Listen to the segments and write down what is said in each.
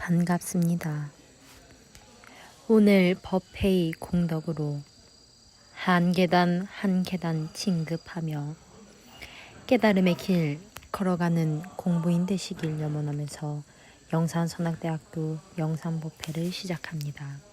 반갑습니다. 오늘 법회의 공덕으로 한 계단 한 계단 진급하며 깨달음의 길 걸어가는 공부인 되시길 염원하면서 영산선악대학교 영산법회를 시작합니다.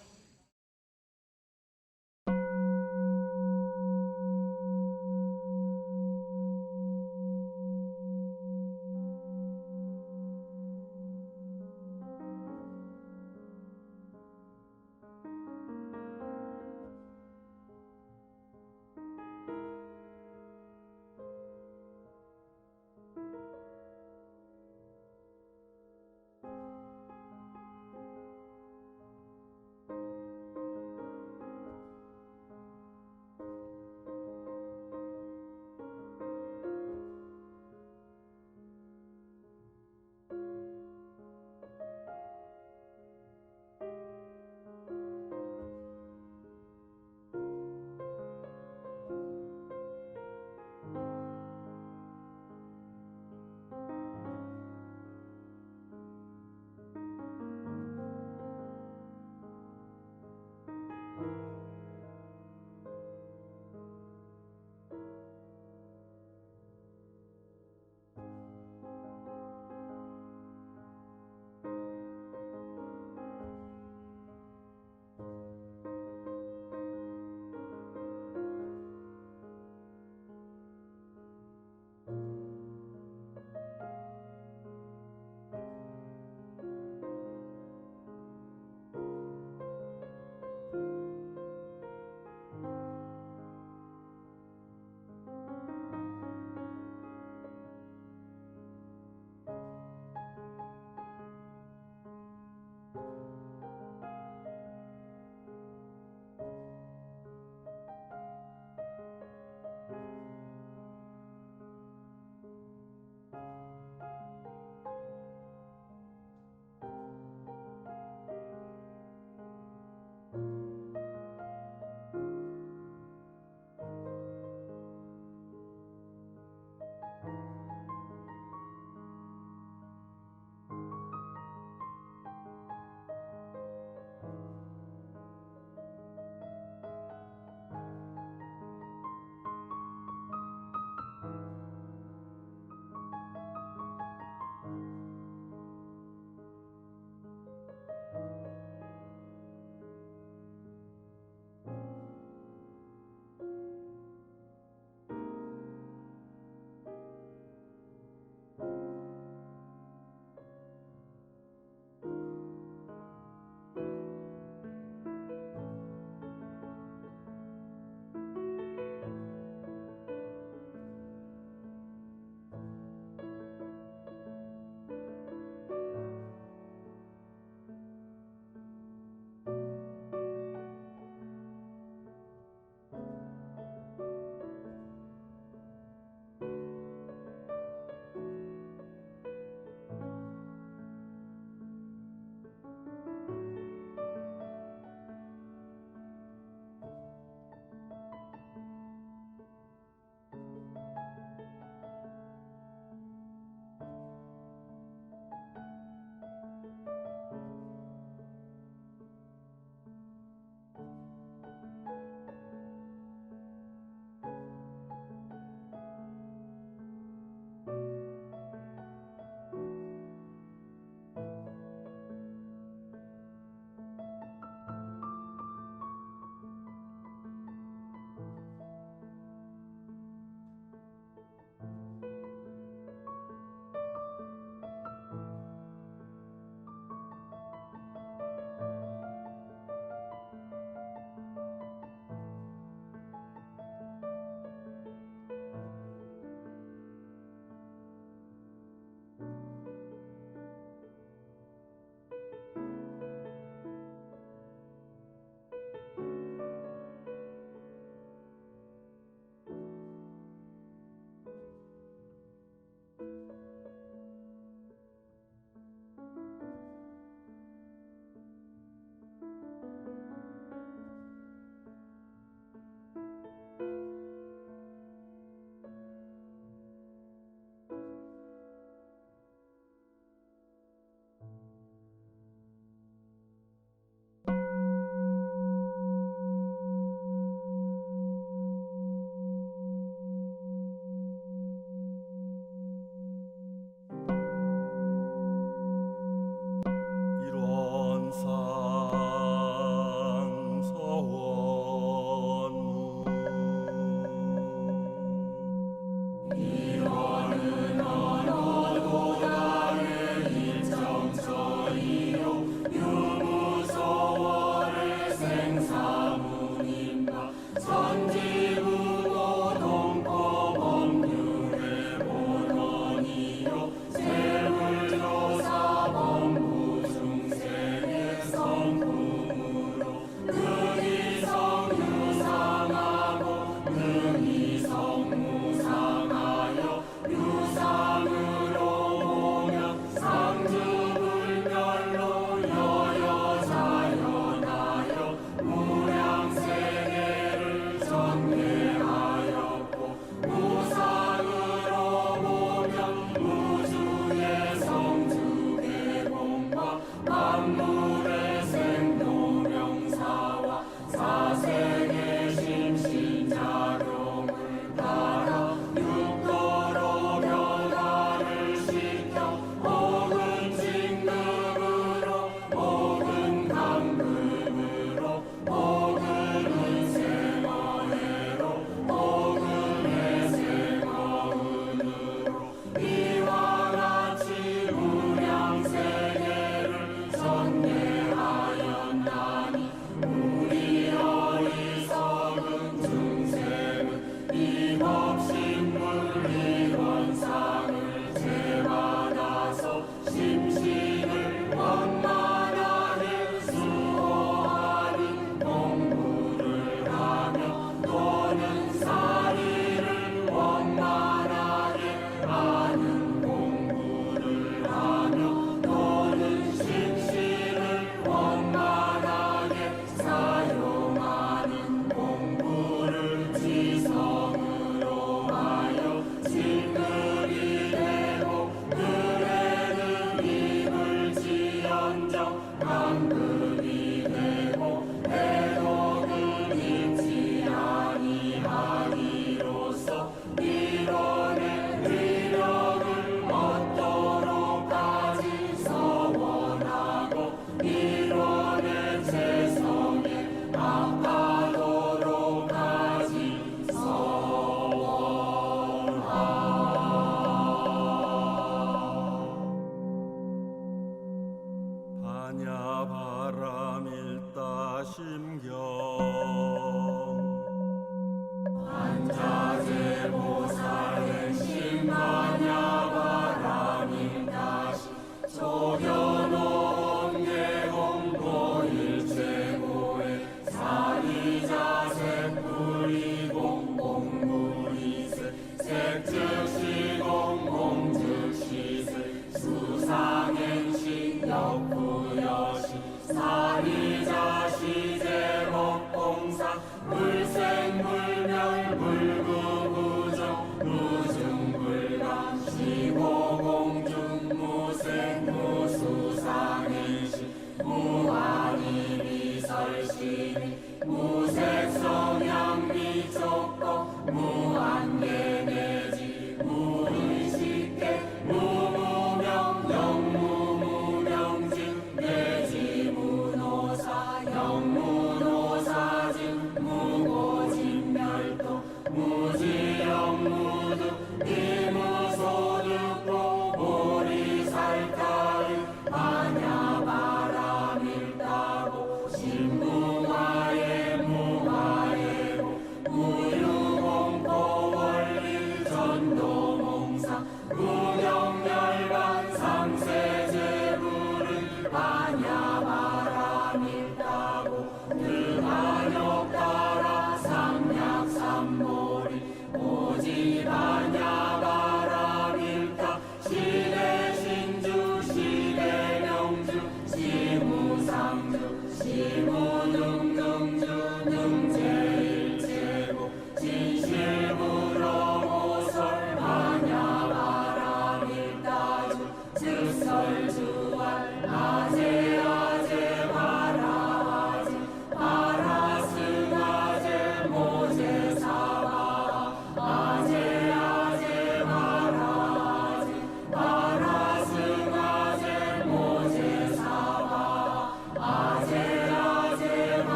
심경 두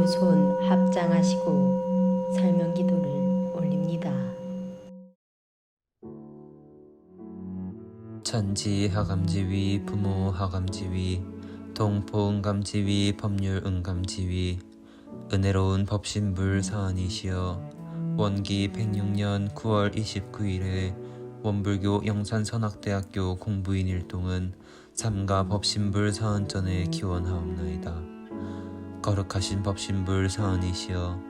손 합장하시고 설명기도를 올립니다. 천지하감지위 부모하감지위 동포응감지위 법률응감지위 은혜로운 법신불 사안이시여 원기 106년 9월 29일에 원불교 영산선악대학교 공부인 일동은 삼가 법신불 사안전에 기원하옵나이다. 거룩하신 법신불 사안이시여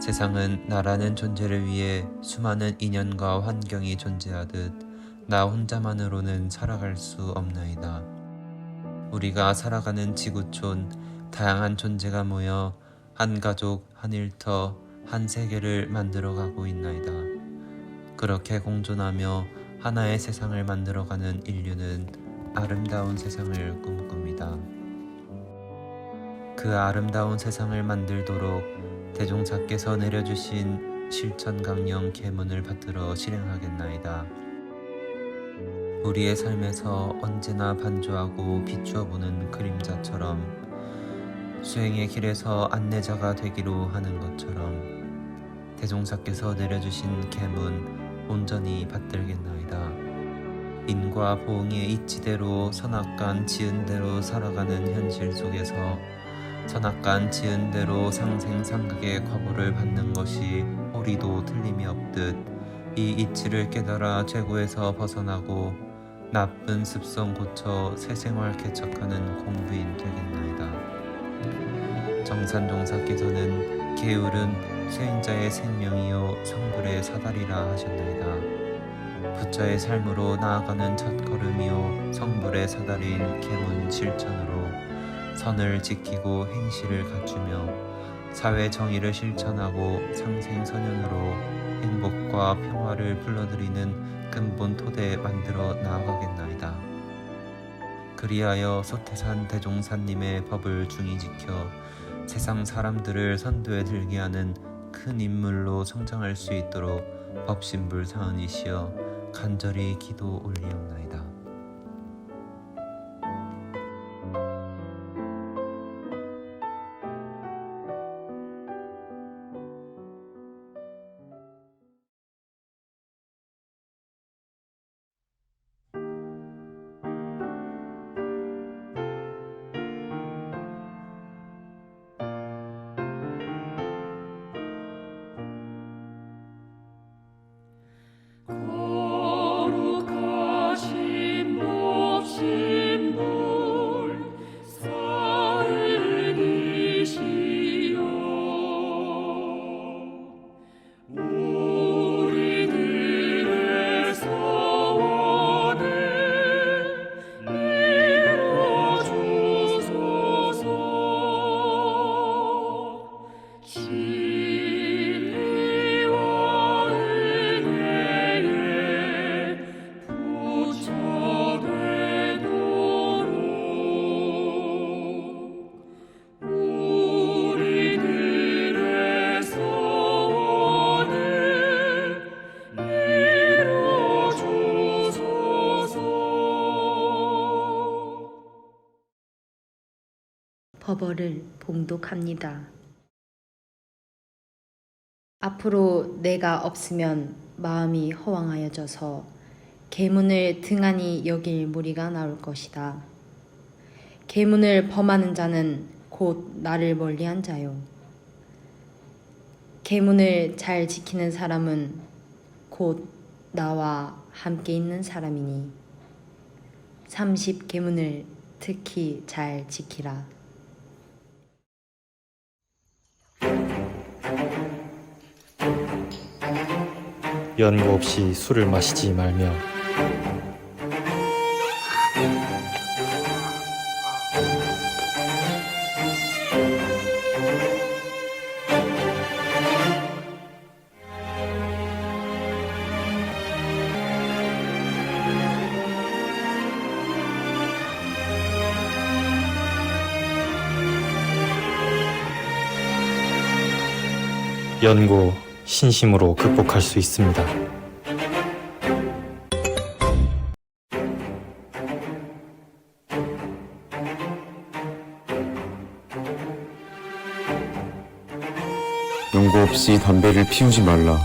세상은 나라는 존재를 위해 수많은 인연과 환경이 존재하듯 나 혼자만으로는 살아갈 수 없나이다. 우리가 살아가는 지구촌 다양한 존재가 모여 한 가족, 한 일터, 한 세계를 만들어가고 있나이다. 그렇게 공존하며 하나의 세상을 만들어가는 인류는 아름다운 세상을 꿈꿉니다. 그 아름다운 세상을 만들도록 대종사께서 내려주신 실천강령 계문을 받들어 실행하겠나이다. 우리의 삶에서 언제나 반주하고 비추어보는 그림자처럼 수행의 길에서 안내자가 되기로 하는 것처럼 대종사께서 내려주신 계문 온전히 받들겠나이다. 인과 보응의 이치대로 선악간 지은대로 살아가는 현실 속에서 선악간 지은대로 상생상극의 과보를 받는 것이 옳이도 틀림이 없듯 이 이치를 깨달아 죄고에서 벗어나고 나쁜 습성 고쳐 새 생활 개척하는 공부인 되겠나이다. 정산종사께서는 게으른 수행자의 생명이요 성불의 사다리라 하셨나이다. 부처의 삶으로 나아가는 첫걸음이요 성불의 사다리인 계문 실천으로 선을 지키고 행실을 갖추며 사회 정의를 실천하고 상생선연으로 행복과 평화를 불러들이는 근본 토대 만들어 나아가겠나이다. 그리하여 소태산 대종사님의 법을 중히 지켜 세상 사람들을 선도에 들게 하는 큰 인물로 성장할 수 있도록 법신불 사은이시여 간절히 기도 올리옵나이다. 허벌을 봉독합니다. 앞으로 내가 없으면 마음이 허황하여져서 계문을 등한히 여길 무리가 나올 것이다. 계문을 범하는 자는 곧 나를 멀리한 자요. 계문을 잘 지키는 사람은 곧 나와 함께 있는 사람이니 30계문을 특히 잘 지키라. 연고 없이 술을 마시지 말며 연고 신심으로 극복할 수 있습니다. 연고 없이 담배를 피우지 말라.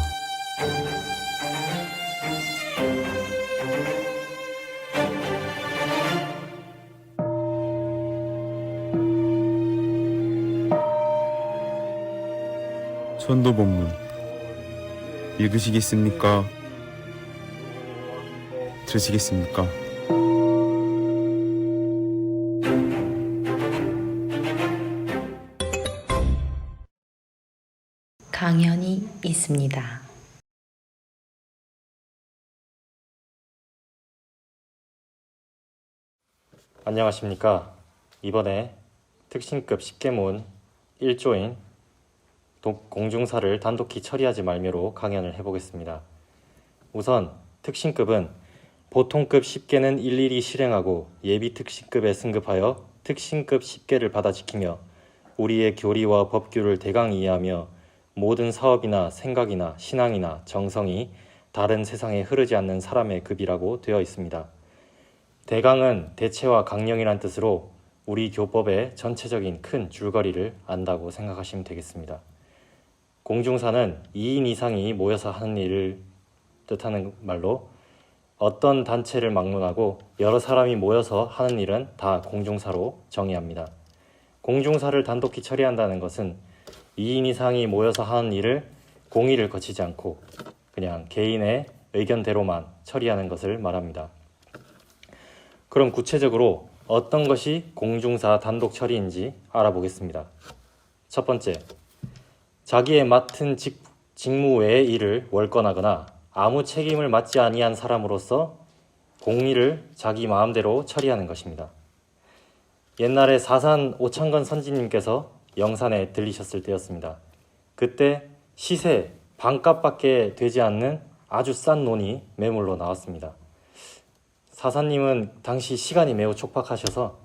천도본문 읽으시겠습니까? 들으시겠습니까? 강연이 있습니다. 안녕하십니까. 이번에 특신급 10계문 1조인 공중사를 단독히 처리하지 말며로 강연을 해보겠습니다. 우선 특신급은 보통급 10계는 일일이 실행하고 예비 특신급에 승급하여 특신급 10계를 받아 지키며 우리의 교리와 법규를 대강 이해하며 모든 사업이나 생각이나 신앙이나 정성이 다른 세상에 흐르지 않는 사람의 급이라고 되어 있습니다. 대강은 대체와 강령이란 뜻으로 우리 교법의 전체적인 큰 줄거리를 안다고 생각하시면 되겠습니다. 공중사는 2인 이상이 모여서 하는 일을 뜻하는 말로 어떤 단체를 막론하고 여러 사람이 모여서 하는 일은 다 공중사로 정의합니다. 공중사를 단독히 처리한다는 것은 2인 이상이 모여서 하는 일을 공의를 거치지 않고 그냥 개인의 의견대로만 처리하는 것을 말합니다. 그럼 구체적으로 어떤 것이 공중사 단독 처리인지 알아보겠습니다. 첫 번째, 자기의 맡은 직무 외의 일을 월권하거나 아무 책임을 맡지 아니한 사람으로서 공의를 자기 마음대로 처리하는 것입니다. 옛날에 사산 오창건 선지님께서 영산에 들리셨을 때였습니다. 그때 시세 반값밖에 되지 않는 아주 싼 논이 매물로 나왔습니다. 사사님은 당시 시간이 매우 촉박하셔서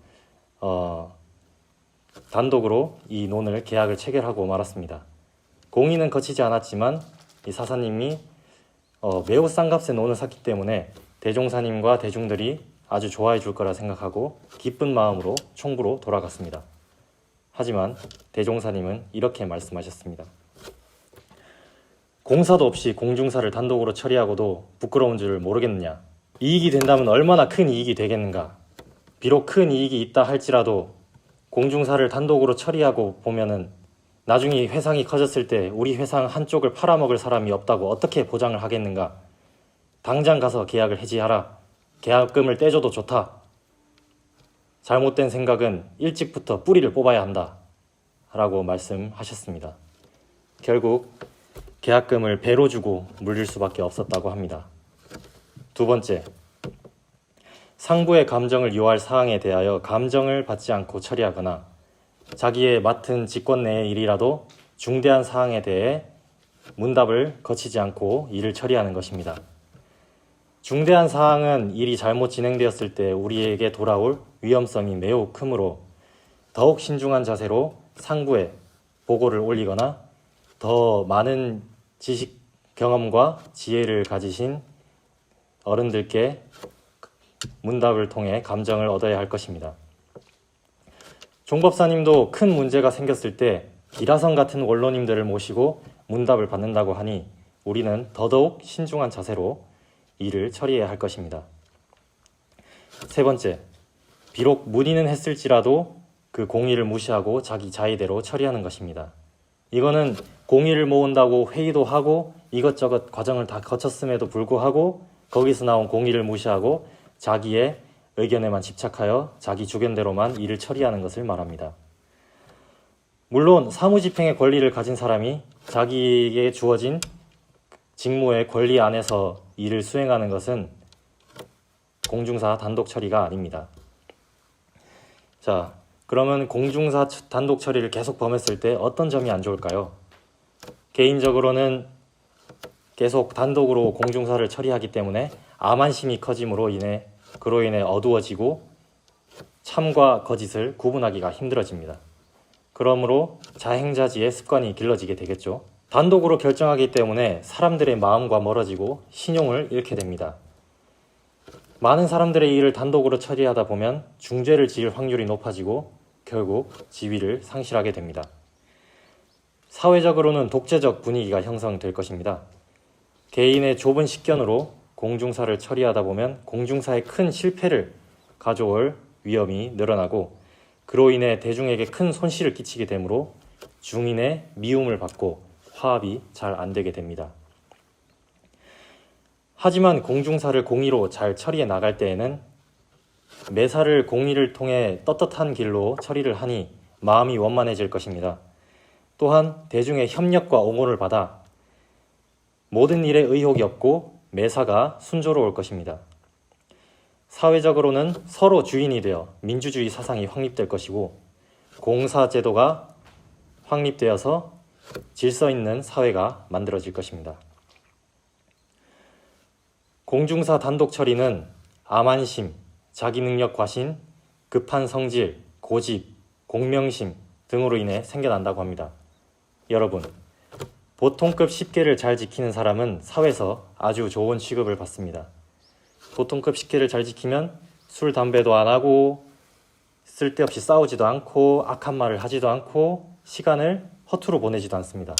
단독으로 이 논을 계약을 체결하고 말았습니다. 공의는 거치지 않았지만 이 사사님이 매우 싼 값에 논을 샀기 때문에 대종사님과 대중들이 아주 좋아해 줄 거라 생각하고 기쁜 마음으로 총부로 돌아갔습니다. 하지만 대종사님은 이렇게 말씀하셨습니다. 공사도 없이 공중사를 단독으로 처리하고도 부끄러운 줄 모르겠느냐. 이익이 된다면 얼마나 큰 이익이 되겠는가. 비록 큰 이익이 있다 할지라도 공중사를 단독으로 처리하고 보면은 나중에 회상이 커졌을 때 우리 회상 한쪽을 팔아먹을 사람이 없다고 어떻게 보장을 하겠는가. 당장 가서 계약을 해지하라. 계약금을 떼줘도 좋다. 잘못된 생각은 일찍부터 뿌리를 뽑아야 한다. 라고 말씀하셨습니다. 결국 계약금을 배로 주고 물릴 수밖에 없었다고 합니다. 두 번째, 상부의 감정을 요할 사항에 대하여 감정을 받지 않고 처리하거나 자기의 맡은 직권 내의 일이라도 중대한 사항에 대해 문답을 거치지 않고 일을 처리하는 것입니다. 중대한 사항은 일이 잘못 진행되었을 때 우리에게 돌아올 위험성이 매우 크므로 더욱 신중한 자세로 상부에 보고를 올리거나 더 많은 지식, 경험과 지혜를 가지신 어른들께 문답을 통해 감정을 얻어야 할 것입니다. 종법사님도 큰 문제가 생겼을 때 기라성 같은 원로님들을 모시고 문답을 받는다고 하니 우리는 더더욱 신중한 자세로 일을 처리해야 할 것입니다. 세 번째, 비록 문의는 했을지라도 그 공의를 무시하고 자기 자의대로 처리하는 것입니다. 이거는 공의를 모은다고 회의도 하고 이것저것 과정을 다 거쳤음에도 불구하고 거기서 나온 공의를 무시하고 자기의 의견에만 집착하여 자기 주견대로만 일을 처리하는 것을 말합니다. 물론 사무집행의 권리를 가진 사람이 자기에게 주어진 직무의 권리 안에서 일을 수행하는 것은 공중사 단독 처리가 아닙니다. 자, 그러면 공중사 단독 처리를 계속 범했을 때 어떤 점이 안 좋을까요? 개인적으로는 계속 단독으로 공중사를 처리하기 때문에 암한심이 커짐으로 인해 그로 인해 어두워지고 참과 거짓을 구분하기가 힘들어집니다. 그러므로 자행자지의 습관이 길러지게 되겠죠. 단독으로 결정하기 때문에 사람들의 마음과 멀어지고 신용을 잃게 됩니다. 많은 사람들의 일을 단독으로 처리하다 보면 중죄를 지을 확률이 높아지고 결국 지위를 상실하게 됩니다. 사회적으로는 독재적 분위기가 형성될 것입니다. 개인의 좁은 식견으로 공중사를 처리하다 보면 공중사의 큰 실패를 가져올 위험이 늘어나고 그로 인해 대중에게 큰 손실을 끼치게 되므로 중인의 미움을 받고 화합이 잘 안 되게 됩니다. 하지만 공중사를 공의로 잘 처리해 나갈 때에는 매사를 공의를 통해 떳떳한 길로 처리를 하니 마음이 원만해질 것입니다. 또한 대중의 협력과 옹호를 받아 모든 일에 의혹이 없고 매사가 순조로울 것입니다. 사회적으로는 서로 주인이 되어 민주주의 사상이 확립될 것이고 공사제도가 확립되어서 질서 있는 사회가 만들어질 것입니다. 공중사 단독 처리는 암한심, 자기능력 과신, 급한 성질, 고집, 공명심 등으로 인해 생겨난다고 합니다. 여러분, 보통급 10개를 잘 지키는 사람은 사회에서 아주 좋은 취급을 받습니다. 보통급 10개를 잘 지키면 술, 담배도 안 하고 쓸데없이 싸우지도 않고 악한 말을 하지도 않고 시간을 허투루 보내지도 않습니다.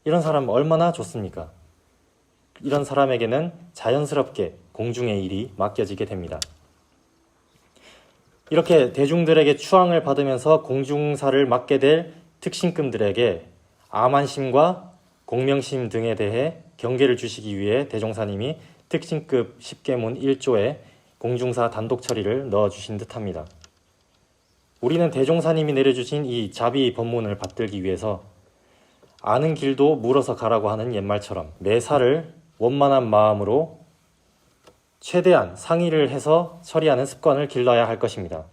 이런 사람 얼마나 좋습니까? 이런 사람에게는 자연스럽게 공중의 일이 맡겨지게 됩니다. 이렇게 대중들에게 추앙을 받으면서 공중사를 맡게 될 특신급들에게 암한심과 공명심 등에 대해 경계를 주시기 위해 대종사님이 특신급 10계문 1조에 공중사 단독 처리를 넣어주신 듯합니다. 우리는 대종사님이 내려주신 이 자비 법문을 받들기 위해서 아는 길도 물어서 가라고 하는 옛말처럼 매사를 원만한 마음으로 최대한 상의를 해서 처리하는 습관을 길러야 할 것입니다.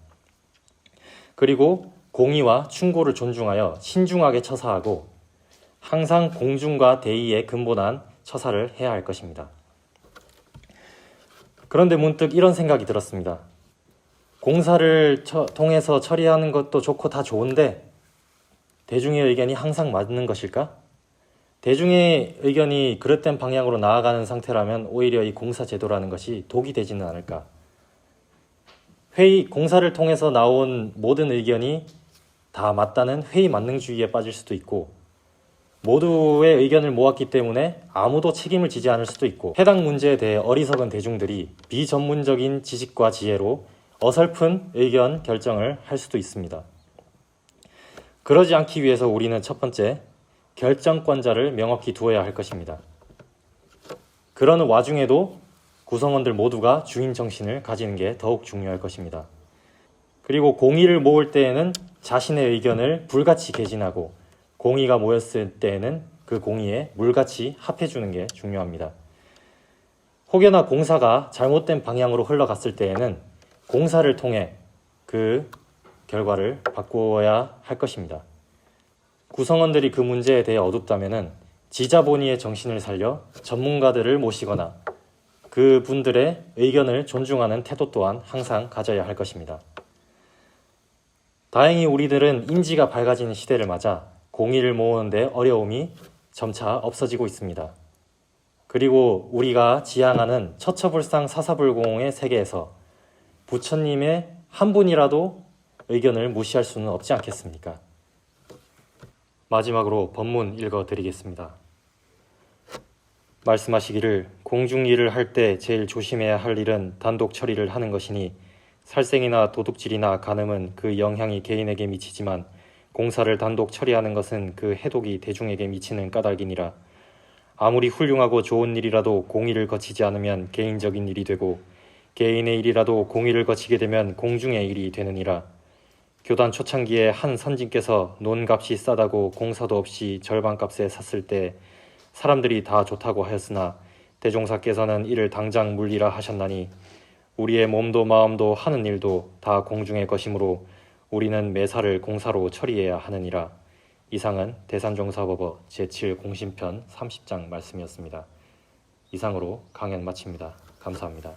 그리고 공의와 충고를 존중하여 신중하게 처사하고 항상 공중과 대의에 근본한 처사를 해야 할 것입니다. 그런데 문득 이런 생각이 들었습니다. 공사를 통해서 처리하는 것도 좋고 다 좋은데 대중의 의견이 항상 맞는 것일까? 대중의 의견이 그릇된 방향으로 나아가는 상태라면 오히려 이 공사제도라는 것이 독이 되지는 않을까? 공사를 통해서 나온 모든 의견이 다 맞다는 회의 만능주의에 빠질 수도 있고 모두의 의견을 모았기 때문에 아무도 책임을 지지 않을 수도 있고 해당 문제에 대해 어리석은 대중들이 비전문적인 지식과 지혜로 어설픈 의견 결정을 할 수도 있습니다. 그러지 않기 위해서 우리는 첫 번째, 결정권자를 명확히 두어야 할 것입니다. 그러는 와중에도 구성원들 모두가 주인 정신을 가지는 게 더욱 중요할 것입니다. 그리고 공의를 모을 때에는 자신의 의견을 불같이 개진하고 공의가 모였을 때에는 그 공의에 물같이 합해주는 게 중요합니다. 혹여나 공사가 잘못된 방향으로 흘러갔을 때에는 공사를 통해 그 결과를 바꾸어야 할 것입니다. 구성원들이 그 문제에 대해 어둡다면 지자본의의 정신을 살려 전문가들을 모시거나 그 분들의 의견을 존중하는 태도 또한 항상 가져야 할 것입니다. 다행히 우리들은 인지가 밝아지는 시대를 맞아 공의를 모으는데 어려움이 점차 없어지고 있습니다. 그리고 우리가 지향하는 처처불상 사사불공의 세계에서 부처님의 한 분이라도 의견을 무시할 수는 없지 않겠습니까? 마지막으로 법문 읽어드리겠습니다. 말씀하시기를 공중일을 할 때 제일 조심해야 할 일은 단독 처리를 하는 것이니 살생이나 도둑질이나 간음은 그 영향이 개인에게 미치지만 공사를 단독 처리하는 것은 그 해독이 대중에게 미치는 까닭이니라. 아무리 훌륭하고 좋은 일이라도 공의를 거치지 않으면 개인적인 일이 되고 개인의 일이라도 공의를 거치게 되면 공중의 일이 되느니라. 교단 초창기에 한 선진께서 논값이 싸다고 공사도 없이 절반값에 샀을 때 사람들이 다 좋다고 하였으나 대종사께서는 이를 당장 물리라 하셨나니 우리의 몸도 마음도 하는 일도 다 공중의 것이므로 우리는 매사를 공사로 처리해야 하느니라. 이상은 대산종사법어 제7공신편 30장 말씀이었습니다. 이상으로 강연 마칩니다. 감사합니다.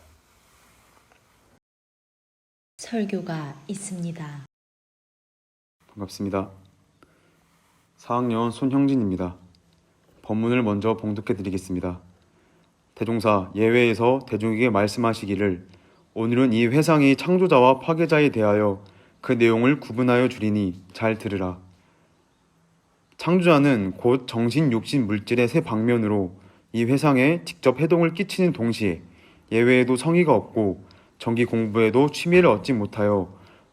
설교가 있습니다. 반갑습니다. 4학년 손형진입니다. 법문을 먼저 봉독해 드리겠습니다. 대종사 예외에서 대중에게 말씀하시기를 오늘은 이 회상의 창조자와 파괴자에 대하여 그 내용을 구분하여 주리니 잘 들으라. 창조자는 곧 정신, 육신, 물질의 세 방면으로 이 회상에 직접 해동을 끼치는 동시에 예외에도 성의가 없고 정기 공부에도 취미를 얻지 못하여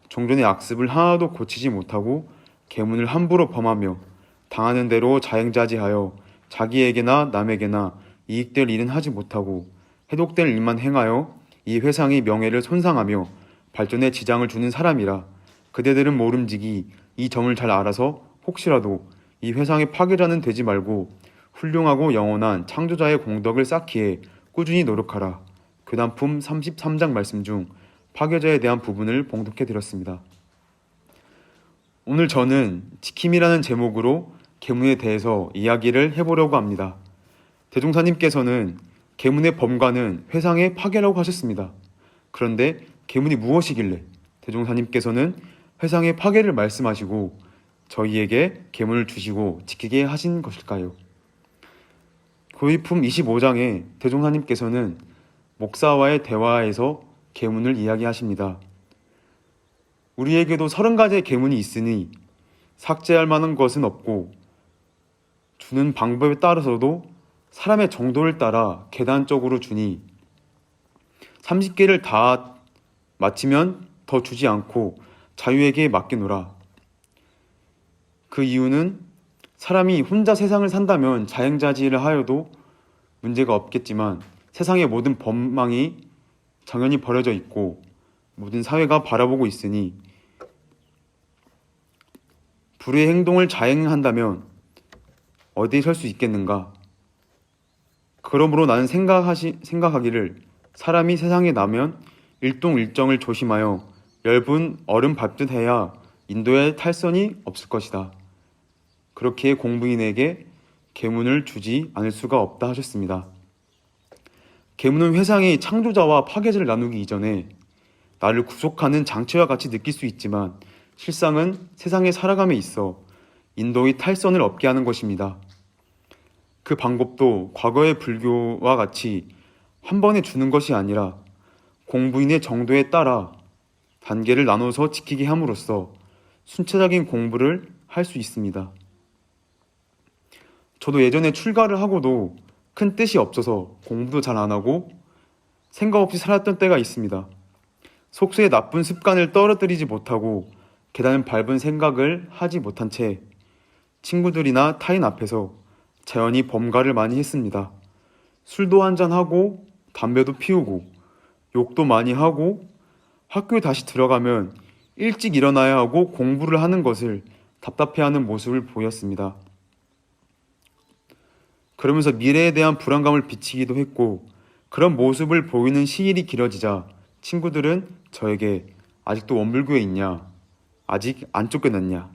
종전의 악습을 하나도 고치지 못하고 계문을 함부로 범하며 당하는 대로 자행자지하여 자기에게나 남에게나 이익될 일은 하지 못하고 해독될 일만 행하여 이 회상의 명예를 손상하며 발전에 지장을 주는 사람이라. 그대들은 모름지기 이 점을 잘 알아서 혹시라도 이 회상의 파괴자는 되지 말고 훌륭하고 영원한 창조자의 공덕을 쌓기에 꾸준히 노력하라. 교단품 33장 말씀 중 파괴자에 대한 부분을 봉독해 드렸습니다. 오늘 저는 지킴이라는 제목으로 계문에 대해서 이야기를 해보려고 합니다. 대종사님께서는 계문의 범과는 회상의 파괴라고 하셨습니다. 그런데 계문이 무엇이길래 대종사님께서는 회상의 파괴를 말씀하시고 저희에게 계문을 주시고 지키게 하신 것일까요? 교의품 25장에 대종사님께서는 목사와의 대화에서 계문을 이야기하십니다. 우리에게도 30가지의 계문이 있으니 삭제할 만한 것은 없고 주는 방법에 따라서도 사람의 정도를 따라 계단적으로 주니 30개를 다 마치면 더 주지 않고 자유에게 맡기노라. 그 이유는 사람이 혼자 세상을 산다면 자행자지를 하여도 문제가 없겠지만 세상의 모든 법망이 정연히 버려져 있고 모든 사회가 바라보고 있으니 불의의 행동을 자행한다면 어디에 설 수 있겠는가? 그러므로 나는 생각하기를 사람이 세상에 나면 일동일정을 조심하여 엷은 얼음 밟듯 해야 인도에 탈선이 없을 것이다. 그렇게 공부인에게 계문을 주지 않을 수가 없다 하셨습니다. 계문은 회상의 창조자와 파괴자를 나누기 이전에 나를 구속하는 장치와 같이 느낄 수 있지만 실상은 세상에 살아감에 있어 인도의 탈선을 얻게 하는 것입니다. 그 방법도 과거의 불교와 같이 한 번에 주는 것이 아니라 공부인의 정도에 따라 단계를 나눠서 지키게 함으로써 순차적인 공부를 할 수 있습니다. 저도 예전에 출가를 하고도 큰 뜻이 없어서 공부도 잘 안 하고 생각 없이 살았던 때가 있습니다. 속수의 나쁜 습관을 떨어뜨리지 못하고 계단을 밟은 생각을 하지 못한 채 친구들이나 타인 앞에서 자연히 범가를 많이 했습니다. 술도 한잔하고 담배도 피우고 욕도 많이 하고 학교에 다시 들어가면 일찍 일어나야 하고 공부를 하는 것을 답답해하는 모습을 보였습니다. 그러면서 미래에 대한 불안감을 비치기도 했고 그런 모습을 보이는 시일이 길어지자 친구들은 저에게 아직도 원불교에 있냐? 아직 안 쫓겨났냐?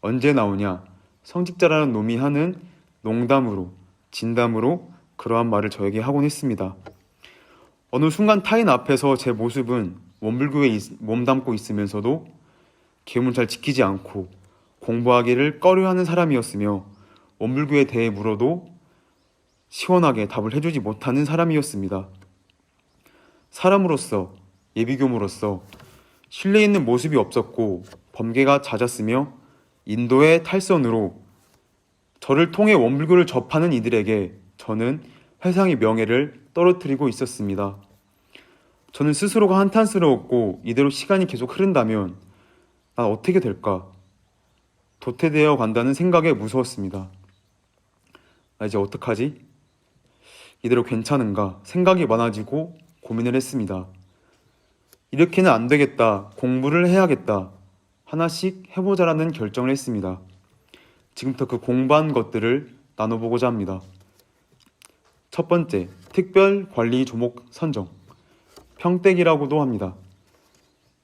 언제 나오냐? 성직자라는 놈이 하는 농담으로, 진담으로 그러한 말을 저에게 하곤 했습니다. 어느 순간 타인 앞에서 제 모습은 원불교에 몸담고 있으면서도 계문 잘 지키지 않고 공부하기를 꺼려하는 사람이었으며 원불교에 대해 물어도 시원하게 답을 해주지 못하는 사람이었습니다. 사람으로서, 예비교무로서 신뢰 있는 모습이 없었고 범계가 잦았으며 인도의 탈선으로 저를 통해 원불교를 접하는 이들에게 저는 회상의 명예를 떨어뜨리고 있었습니다. 저는 스스로가 한탄스러웠고 이대로 시간이 계속 흐른다면 난 어떻게 될까? 도태되어 간다는 생각에 무서웠습니다. 나 이제 어떡하지? 이대로 괜찮은가? 생각이 많아지고 고민을 했습니다. 이렇게는 안 되겠다. 공부를 해야겠다. 하나씩 해보자라는 결정을 했습니다. 지금부터 그 공부한 것들을 나눠보고자 합니다. 첫 번째, 특별 관리 조목 선정. 평택이라고도 합니다.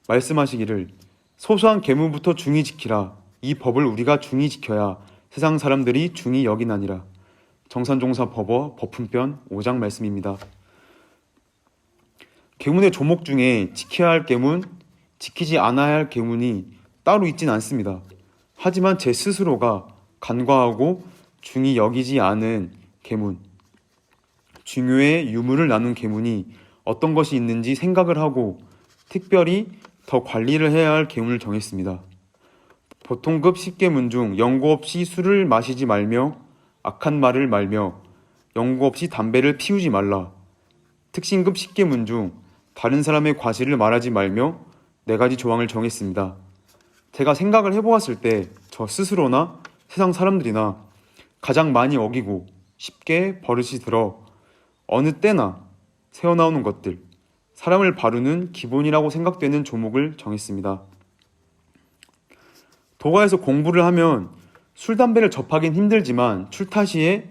말씀하시기를 소소한 계문부터 중히 지키라. 이 법을 우리가 중히 지켜야 세상 사람들이 중히 여기나니라. 정산종사 법어 법훈편 5장 말씀입니다. 계문의 조목 중에 지켜야 할 계문, 지키지 않아야 할 계문이 따로 있진 않습니다. 하지만 제 스스로가 간과하고 중히 여기지 않은 계문, 중요의 유무를 나눈 계문이 어떤 것이 있는지 생각을 하고 특별히 더 관리를 해야 할 계문을 정했습니다. 보통급 10계문 중 연고 없이 술을 마시지 말며 악한 말을 말며 연고 없이 담배를 피우지 말라. 특신급 10계문 중 다른 사람의 과실을 말하지 말며 4가지 조항을 정했습니다. 제가 생각을 해보았을 때 저 스스로나 세상 사람들이나 가장 많이 어기고 쉽게 버릇이 들어 어느 때나 새어나오는 것들, 사람을 바르는 기본이라고 생각되는 조목을 정했습니다. 도가에서 공부를 하면 술, 담배를 접하긴 힘들지만 출타 시에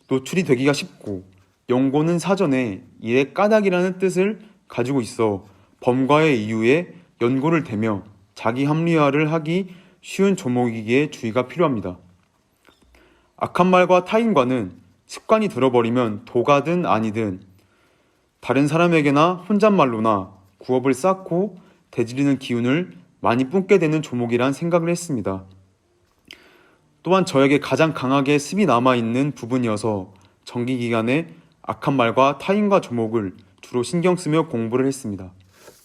노출이 되기가 쉽고 연고는 사전에 일의 까닭이라는 뜻을 가지고 있어 범과의 이유에 연고를 대며 자기 합리화를 하기 쉬운 조목이기에 주의가 필요합니다. 악한 말과 타인과는 습관이 들어버리면 도가든 아니든 다른 사람에게나 혼잣말로나 구업을 쌓고 대지르는 기운을 많이 뿜게 되는 조목이란 생각을 했습니다. 또한 저에게 가장 강하게 습이 남아있는 부분이어서 정기기간에 악한 말과 타인과 조목을 주로 신경 쓰며 공부를 했습니다.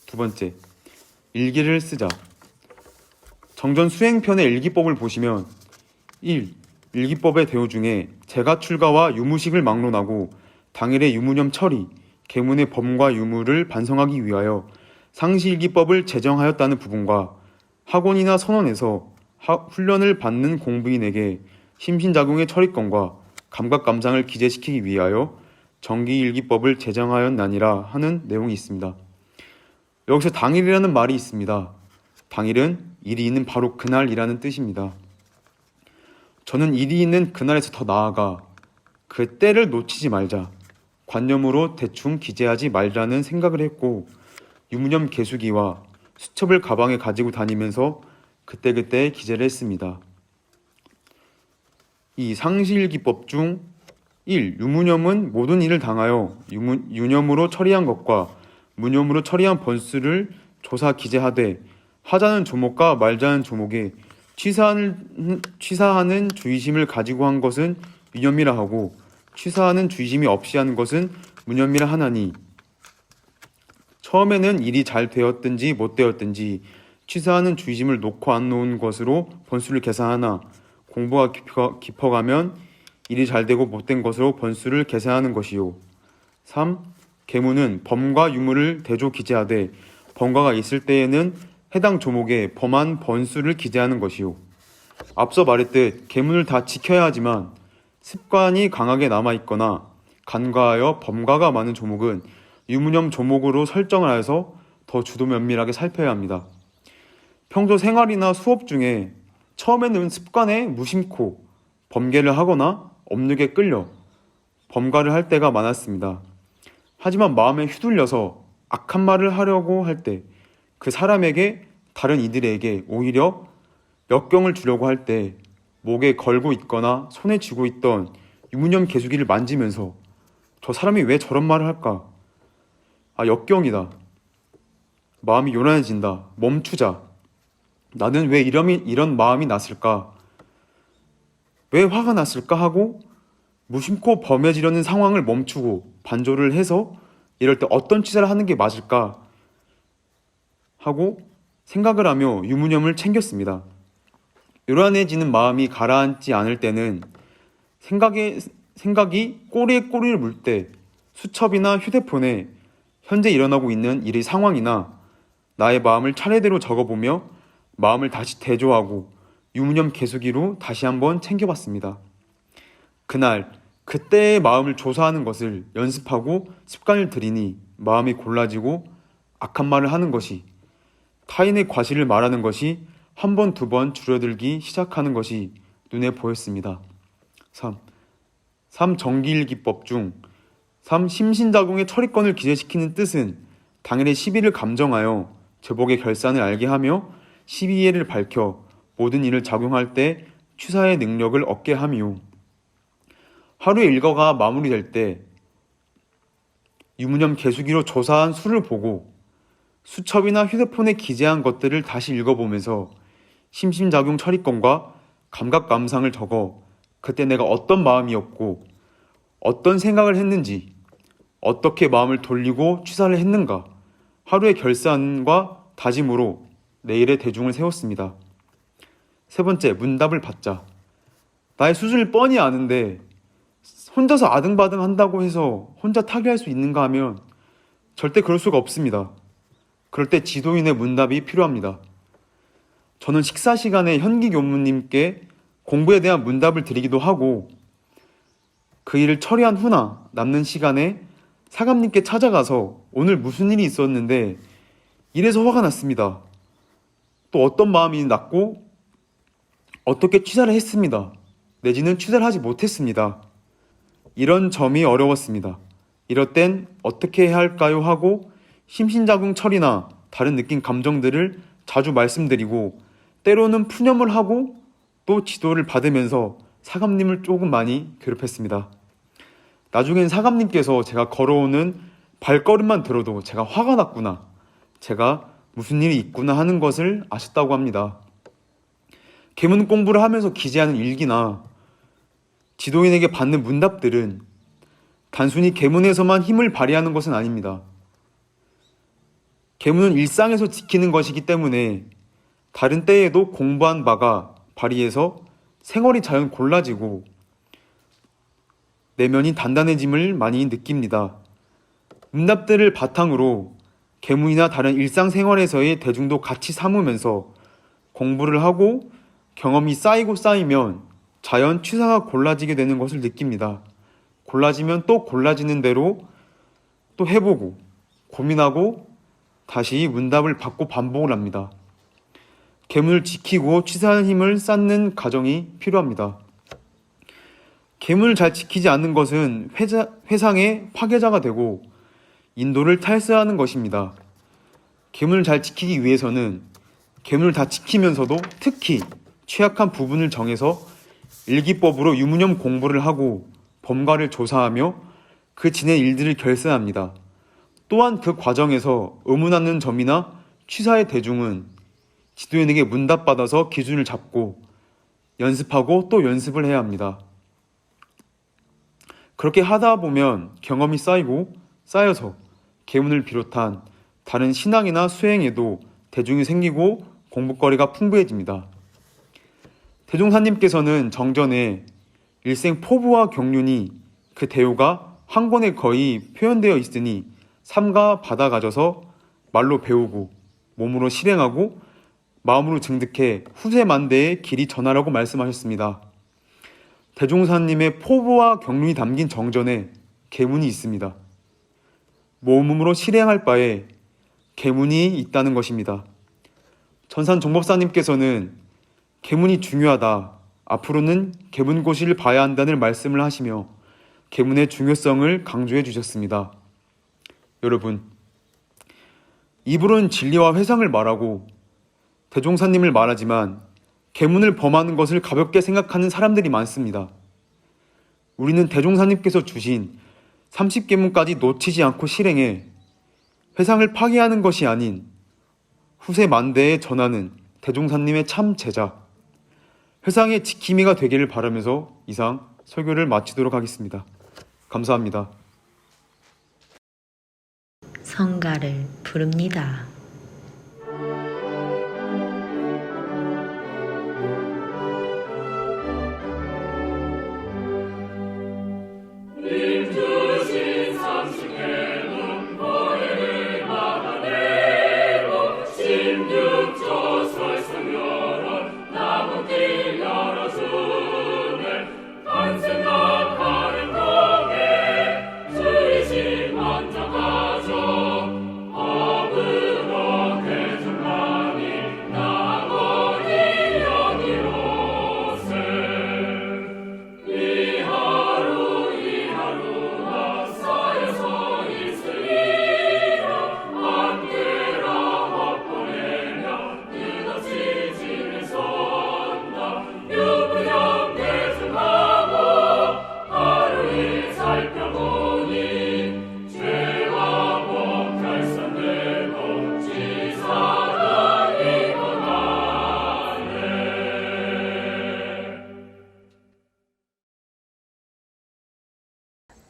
두 번째, 일기를 쓰자. 정전 수행편의 일기법을 보시면 1. 일기법의 대우 중에 제가 출가와 유무식을 막론하고 당일의 유무념 처리, 계문의 범과 유무를 반성하기 위하여 상시일기법을 제정하였다는 부분과 학원이나 선원에서 훈련을 받는 공부인에게 심신작용의 처리권과 감각감상을 기재시키기 위하여 정기일기법을 제정하였나니라 하는 내용이 있습니다. 여기서 당일이라는 말이 있습니다. 당일은 일이 있는 바로 그날이라는 뜻입니다. 저는 일이 있는 그날에서 더 나아가 그 때를 놓치지 말자, 관념으로 대충 기재하지 말자는 생각을 했고 유무념 개수기와 수첩을 가방에 가지고 다니면서 그때그때 기재를 했습니다. 이 상시일기법 중 1. 유무념은 모든 일을 당하여 유념으로 처리한 것과 무념으로 처리한 번수를 조사 기재하되 하자는 조목과 말자는 조목에 취사하는 주의심을 가지고 한 것은 유념이라 하고 취사하는 주의심이 없이 한 것은 무념이라 하나니 처음에는 일이 잘 되었든지 못 되었든지 취사하는 주의심을 놓고 안 놓은 것으로 번수를 계산하나 공부가 깊어가면 일이 잘 되고 못된 것으로 번수를 계산하는 것이요. 3. 계문은 범과 유무를 대조 기재하되 범과가 있을 때에는 해당 조목에 범한 번수를 기재하는 것이요. 앞서 말했듯 계문을 다 지켜야 하지만 습관이 강하게 남아있거나 간과하여 범과가 많은 조목은 유무념 조목으로 설정을 하여서 더 주도 면밀하게 살펴야 합니다. 평소 생활이나 수업 중에 처음에는 습관에 무심코 범계를 하거나 업력에 끌려 범과를 할 때가 많았습니다. 하지만 마음에 휘둘려서 악한 말을 하려고 할 때 그 사람에게 다른 이들에게 오히려 역경을 주려고 할 때 목에 걸고 있거나 손에 쥐고 있던 유무념 개수기를 만지면서 저 사람이 왜 저런 말을 할까? 아, 역경이다. 마음이 요란해진다. 멈추자. 나는 왜 이런 마음이 났을까? 왜 화가 났을까 하고 무심코 범해지려는 상황을 멈추고 반조를 해서 이럴 때 어떤 취사를 하는 게 맞을까 하고 생각을 하며 유무념을 챙겼습니다. 요란해지는 마음이 가라앉지 않을 때는 생각이 꼬리에 꼬리를 물 때 수첩이나 휴대폰에 현재 일어나고 있는 일의 상황이나 나의 마음을 차례대로 적어보며 마음을 다시 대조하고 유무념 개수기로 다시 한번 챙겨봤습니다. 그날 그때의 마음을 조사하는 것을 연습하고 습관을 들이니 마음이 골라지고 악한 말을 하는 것이, 타인의 과실을 말하는 것이 한 번, 두 번 줄어들기 시작하는 것이 눈에 보였습니다. 3. 정기일기법 중 3. 심신작용의 처리권을 기재시키는 뜻은 당일의 시비를 감정하여 제복의 결산을 알게 하며 시비예를 밝혀 모든 일을 작용할 때 취사의 능력을 얻게 함이요. 하루의 일과가 마무리될 때 유무념 개수기로 조사한 수를 보고 수첩이나 휴대폰에 기재한 것들을 다시 읽어보면서 심심작용 처리권과 감각감상을 적어 그때 내가 어떤 마음이었고 어떤 생각을 했는지, 어떻게 마음을 돌리고 취사를 했는가, 하루의 결산과 다짐으로 내일의 대중을 세웠습니다. 3번째, 문답을 받자. 나의 수준을 뻔히 아는데 혼자서 아등바등 한다고 해서 혼자 타개할 수 있는가 하면 절대 그럴 수가 없습니다. 그럴 때 지도인의 문답이 필요합니다. 저는 식사 시간에 현기 교무님께 공부에 대한 문답을 드리기도 하고 그 일을 처리한 후나 남는 시간에 사감님께 찾아가서 오늘 무슨 일이 있었는데 이래서 화가 났습니다. 또 어떤 마음이 났고 어떻게 취사를 했습니다. 내지는 취사를 하지 못했습니다. 이런 점이 어려웠습니다. 이럴 땐 어떻게 해야 할까요? 하고 심신작용 처리나 다른 느낀 감정들을 자주 말씀드리고 때로는 푸념을 하고 또 지도를 받으면서 사감님을 조금 많이 괴롭혔습니다. 나중엔 사감님께서 제가 걸어오는 발걸음만 들어도 제가 화가 났구나, 제가 무슨 일이 있구나 하는 것을 아셨다고 합니다. 계문 공부를 하면서 기재하는 일기나 지도인에게 받는 문답들은 단순히 계문에서만 힘을 발휘하는 것은 아닙니다. 계문은 일상에서 지키는 것이기 때문에 다른 때에도 공부한 바가 발휘해서 생활이 자연 골라지고 내면이 단단해짐을 많이 느낍니다. 문답들을 바탕으로 계문이나 다른 일상생활에서의 대중도 같이 삼으면서 공부를 하고 경험이 쌓이고 쌓이면 자연 취사가 골라지게 되는 것을 느낍니다. 골라지면 또 골라지는 대로 또 해보고 고민하고 다시 문답을 받고 반복을 합니다. 계문을 지키고 취사하는 힘을 쌓는 과정이 필요합니다. 계문을 잘 지키지 않는 것은 회상의 파괴자가 되고 인도를 탈세하는 것입니다. 계문을 잘 지키기 위해서는 계문을 다 지키면서도 특히 취약한 부분을 정해서 일기법으로 유무념 공부를 하고 범과를 조사하며 그 지낸 일들을 결산합니다. 또한 그 과정에서 의문하는 점이나 취사의 대중은 지도인에게 문답받아서 기준을 잡고 연습하고 또 연습을 해야 합니다. 그렇게 하다 보면 경험이 쌓여서 계문을 비롯한 다른 신앙이나 수행에도 대중이 생기고 공부거리가 풍부해집니다. 대종사님께서는 정전에 일생 포부와 경륜이 그 대우가 한 권에 거의 표현되어 있으니 삼가 받아가져서 말로 배우고 몸으로 실행하고 마음으로 증득해 후세 만대의 길이 전하라고 말씀하셨습니다. 대종사님의 포부와 경륜이 담긴 정전에 계문이 있습니다. 몸으로 실행할 바에 계문이 있다는 것입니다. 전산 정법사님께서는 계문이 중요하다, 앞으로는 계문고시를 봐야 한다는 말씀을 하시며 계문의 중요성을 강조해 주셨습니다. 여러분, 입으로는 진리와 회상을 말하고 대종사님을 말하지만 계문을 범하는 것을 가볍게 생각하는 사람들이 많습니다. 우리는 대종사님께서 주신 30계문까지 놓치지 않고 실행해 회상을 파괴하는 것이 아닌 후세 만대에 전하는 대종사님의 참 제자, 회상의 지킴이가 되기를 바라면서 이상 설교를 마치도록 하겠습니다. 감사합니다. 성가를 부릅니다.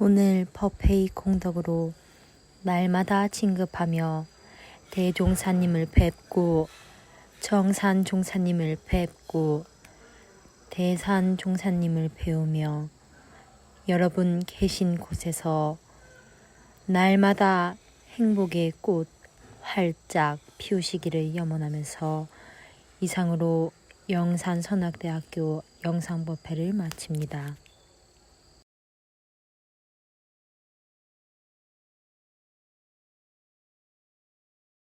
오늘 법회의 공덕으로 날마다 진급하며 대종사님을 뵙고 정산 종사님을 뵙고 대산 종사님을 배우며 여러분 계신 곳에서 날마다 행복의 꽃 활짝 피우시기를 염원하면서 이상으로 영산선악대학교 영상법회를 마칩니다.